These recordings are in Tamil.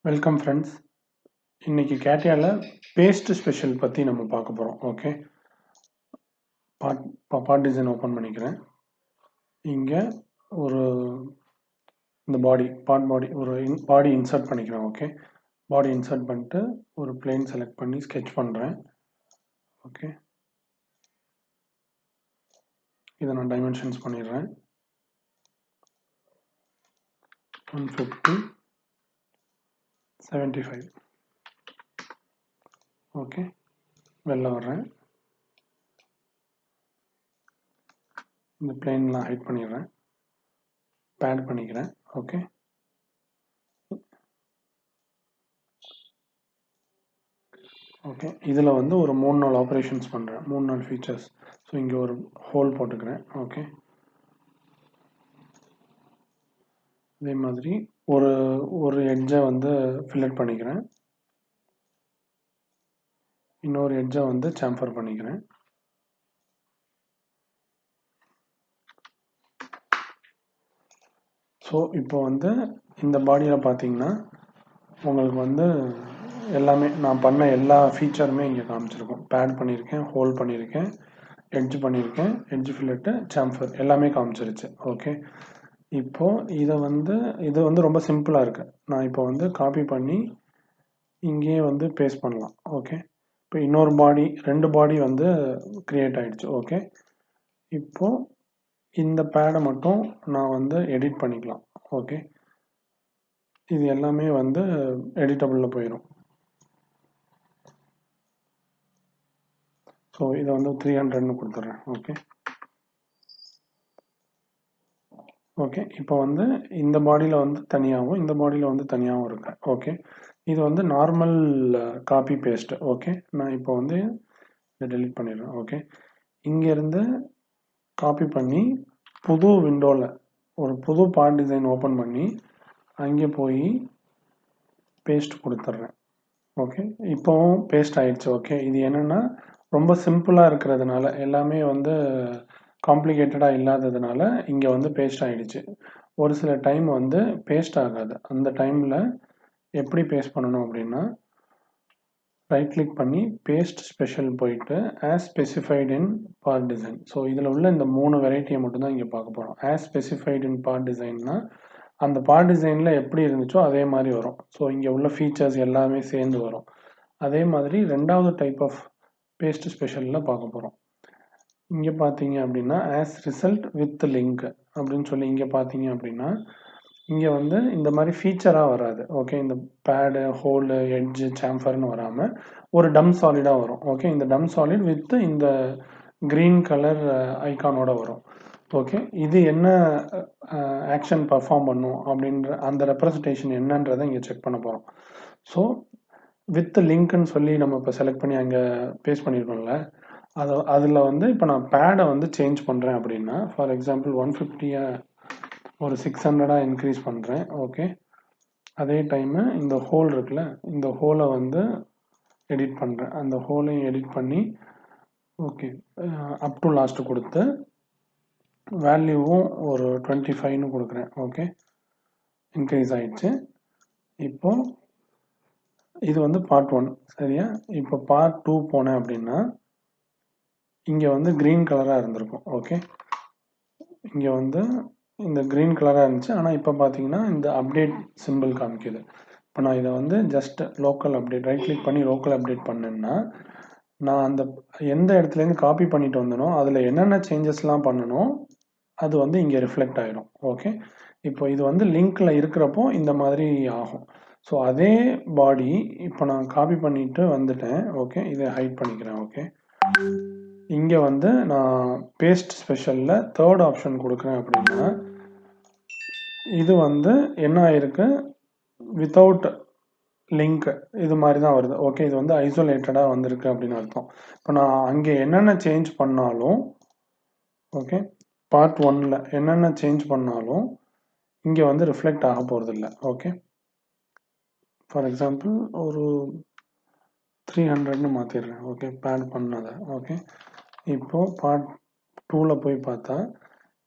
Welcome friends. இன்னைக்கு கேட்டியால பேஸ்ட் ஸ்பெஷல் பற்றி நம்ம பார்க்க போகிறோம். ஓகே, பார்ட் டிசைன் ஓப்பன் பண்ணிக்கிறேன். இங்கே ஒரு இந்த பாடி ஒரு பாடி இன்சர்ட் பண்ணிக்கிறேன். ஓகே, பாடி இன்சர்ட் பண்ணிட்டு ஒரு பிளேன் செலக்ட் பண்ணி ஸ்கெட்ச் பண்ணுறேன். ஓகே, இதை நான் டைமென்ஷன்ஸ் பண்ணிடுறேன். 150 75. ஓகே, வெளில வர்றேன். இந்த பிளேன்லாம் ஹைட் பண்ணிடுறேன், பேட் பண்ணிக்கிறேன். ஓகே, ஓகே, இதில் வந்து ஒரு 3-4 ஆப்ரேஷன்ஸ் பண்ணுறேன், 3-4 ஃபீச்சர்ஸ். ஸோ இங்கே ஒரு ஹோல் போட்டுக்கிறேன். ஓகே, அதே மாதிரி ஒரு எட்ஜை வந்து ஃபில்லட் பண்ணிக்கிறேன், இன்னொரு எட்ஜை வந்து சாம்பர் பண்ணிக்கிறேன். ஸோ இப்போ வந்து இந்த பாடியில் பார்த்தீங்கன்னா உங்களுக்கு வந்து எல்லாமே நான் பண்ண எல்லா ஃபீச்சருமே இங்கே காமிச்சிருக்கோம். பேட் பண்ணியிருக்கேன், ஹோல் பண்ணியிருக்கேன், எட்ஜ் பண்ணியிருக்கேன், எட்ஜ் ஃபில்லட்டு, சாம்பர் எல்லாமே காமிச்சிருச்சு. ஓகே, இப்போது இது வந்து ரொம்ப சிம்பிளாக இருக்குது. நான் இப்போ வந்து காப்பி பண்ணி இங்கேயே வந்து பேஸ்ட் பண்ணலாம். ஓகே, இப்போ இன்னொரு பாடி 2 பாடி வந்து க்ரியேட் ஆகிடுச்சு. ஓகே, இப்போது இந்த பேடை மட்டும் நான் வந்து எடிட் பண்ணிக்கலாம். ஓகே, இது எல்லாமே வந்து எடிட்டபிளில் போயிடும். ஸோ இதை வந்து 300ன்னு கொடுத்துட்றேன். ஓகே, ஓகே, இப்போ வந்து இந்த பாடியில் வந்து தனியாகவும் இந்த பாடியில் வந்து தனியாகவும் இருக்கு. ஓகே, இது வந்து நார்மல் காப்பி பேஸ்ட். ஓகே, நான் இப்போ வந்து இதை டெலிட் பண்ணிடுறேன். ஓகே, இங்கேருந்து காப்பி பண்ணி புது விண்டோவில் ஒரு புது பார்ட் டிசைன் ஓப்பன் பண்ணி அங்கே போய் பேஸ்ட் கொடுத்துட்றேன். ஓகே, இப்போவும் பேஸ்ட் ஆகிடுச்சு. ஓகே, இது என்னென்னா ரொம்ப சிம்பிளாக இருக்கிறதுனால, எல்லாமே வந்து காம்ப்ளிகேட்டடாக இல்லாததுனால இங்கே வந்து பேஸ்ட் ஆகிடுச்சு. ஒரு சில டைம் வந்து பேஸ்ட் ஆகாது. அந்த டைமில் எப்படி பேஸ்ட் பண்ணணும் அப்படின்னா, ரைட் கிளிக் பண்ணி பேஸ்ட் ஸ்பெஷல் போயிட்டு ஆஸ் ஸ்பெசிஃபைட் இன் பார்ட் டிசைன். ஸோ இதில் உள்ள இந்த 3 வெரைட்டியை மட்டும்தான் இங்கே பார்க்க போகிறோம். ஆஸ் ஸ்பெசிஃபைட் இன் பார்ட் டிசைன்னா அந்த பார்ட் டிசைனில் எப்படி இருந்துச்சோ அதே மாதிரி வரும். ஸோ இங்கே உள்ள ஃபீச்சர்ஸ் எல்லாமே சேர்ந்து வரும். அதே மாதிரி 2வது டைப் ஆஃப் பேஸ்ட் ஸ்பெஷலில் பார்க்க போகிறோம். இங்கே பார்த்தீங்க அப்படின்னா ஆஸ் ரிசல்ட் வித் லிங்க் அப்படின்னு சொல்லி இங்கே பார்த்தீங்க அப்படின்னா இங்கே வந்து இந்த மாதிரி ஃபீச்சராக வராது. ஓகே, இந்த பேடு, ஹோலு, எட்ஜு, சாம்பர்னு வராமல் ஒரு டம் சாலிடாக வரும். ஓகே, இந்த டம் சாலிட் வித் இந்த க்ரீன் கலர் ஐக்கானோட வரும். ஓகே, இது என்ன ஆக்ஷன் பர்ஃபார்ம் பண்ணும் அப்படின்ற அந்த ரெப்ரசன்டேஷன் என்னன்றதை இங்கே செக் பண்ண போகிறோம். ஸோ வித் லிங்க்னு சொல்லி நம்ம இப்போ செலக்ட் பண்ணி அங்கே பேஸ்ட் பண்ணியிருக்கோம்ல, அதில் வந்து இப்போ நான் பேடை வந்து சேஞ்ச் பண்ணுறேன் அப்படின்னா, ஃபார் எக்ஸாம்பிள் 150 ஒரு 600 இன்க்ரீஸ் பண்ணுறேன். ஓகே, அதே டைமு இந்த ஹோல் இருக்குல்ல, இந்த ஹோலை வந்து எடிட் பண்ணுறேன். அந்த ஹோலையும் எடிட் பண்ணி ஓகே அப் டு லாஸ்ட்டு கொடுத்து வேல்யூவும் ஒரு 25ன்னு கொடுக்குறேன். ஓகே, இன்க்ரீஸ் ஆகிடுச்சு. இப்போ இது வந்து பார்ட் 1 சரியா. இப்போ பார்ட் 2 போனேன் அப்படின்னா இங்கே வந்து க்ரீன் கலராக இருந்திருக்கும். ஓகே, இங்கே வந்து இந்த க்ரீன் கலராக இருந்துச்சு. ஆனால் இப்போ பார்த்தீங்கன்னா இந்த அப்டேட் சிம்பிள் காமிக்குது. இப்போ நான் இதை வந்து just local update right click பண்ணி லோக்கல் அப்டேட் பண்ணேன்னா நான் அந்த எந்த இடத்துலேருந்து காப்பி பண்ணிட்டு வந்தனோ அதில் என்னென்ன சேஞ்சஸ்லாம் பண்ணணும் அது வந்து இங்கே ரிஃப்ளெக்ட் ஆகிடும். ஓகே, இப்போ இது வந்து லிங்க்கில் இருக்கிறப்போ இந்த மாதிரி ஆகும். ஸோ அதே பாடி இப்போ நான் காப்பி பண்ணிட்டு வந்துட்டேன். ஓகே, இதை ஹைட் பண்ணிக்கிறேன். ஓகே, இங்கே வந்து நான் பேஸ்ட் ஸ்பெஷலில் 3rd ஆப்ஷன் கொடுக்குறேன் அப்படின்னா இது வந்து என்ன ஆயிருக்கு, வித்தவுட் லிங்க் இது மாதிரி தான் வருது. ஓகே, இது வந்து ஐசோலேட்டடாக வந்திருக்கு அப்படின்னு அர்த்தம். இப்போ நான் அங்கே என்னென்ன சேஞ்ச் பண்ணாலும் ஓகே பார்ட் 1ல் என்னென்ன சேஞ்ச் பண்ணாலும் இங்கே வந்து ரிஃப்ளெக்ட் ஆக போகிறதில்ல. ஓகே, ஃபார் எக்ஸாம்பிள் ஒரு 300ன்னு மாற்றிடுறேன். ஓகே, பேட் பண்ணதை. ஓகே, இப்போது பார்ட் 2ல் போய் பார்த்தா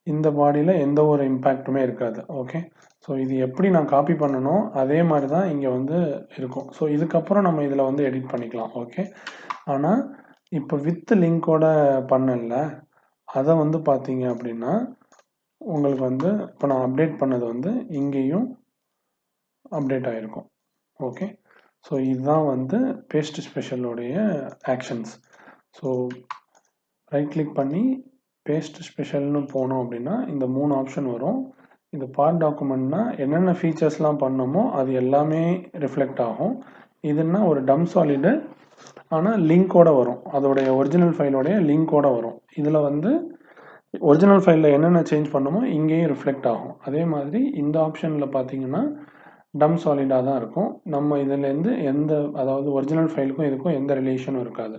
இந்த பாடியில் எந்த ஒரு இம்பேக்ட்டுமே இருக்காது. ஓகே, ஸோ இது எப்படி நான் காப்பி பண்ணணும் அதே மாதிரி தான் இங்கே வந்து இருக்கும். ஸோ இதுக்கப்புறம் நம்ம இதில் வந்து எடிட் பண்ணிக்கலாம். ஓகே, ஆனால் இப்போ வித் லிங்கோட பண்ணல, அதை வந்து பார்த்தீங்க அப்படின்னா உங்களுக்கு வந்து இப்போ நான் அப்டேட் பண்ணது வந்து இங்கேயும் அப்டேட் ஆகிருக்கும். ஓகே, ஸோ இதுதான் வந்து பேஸ்ட் ஸ்பெஷலோடைய ஆக்ஷன்ஸ். ஸோ ரைட் கிளிக் பண்ணி பேஸ்ட் ஸ்பெஷல்னு போனோம் அப்படின்னா இந்த 3 ஆப்ஷன் வரும். இந்த பார்ட் டாக்குமெண்ட்னா என்னென்ன ஃபீச்சர்ஸ்லாம் பண்ணோமோ அது எல்லாமே ரிஃப்ளெக்ட் ஆகும். இதுன்னா ஒரு டம் சாலிடு, ஆனால் லிங்கோட வரும், அதோடைய ஒரிஜினல் ஃபைலோடைய லிங்கோட வரும். இதில் வந்து ஒரிஜினல் ஃபைலில் என்னென்ன சேஞ்ச் பண்ணமோ இங்கேயும் ரிஃப்ளெக்ட் ஆகும். அதே மாதிரி இந்த ஆப்ஷனில் பார்த்தீங்கன்னா டம் சாலிடாக தான் இருக்கும். நம்ம இதுலேருந்து அதாவது ஒரிஜினல் ஃபைலுக்கும் இதுக்கும் எந்த ரிலேஷனும் இருக்காது.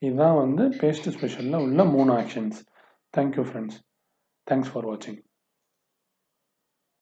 இதுதான் வந்து பேஸ்ட் ஸ்பெஷலில் உள்ள 3 actions. Thank you friends. Thanks for வாட்சிங்.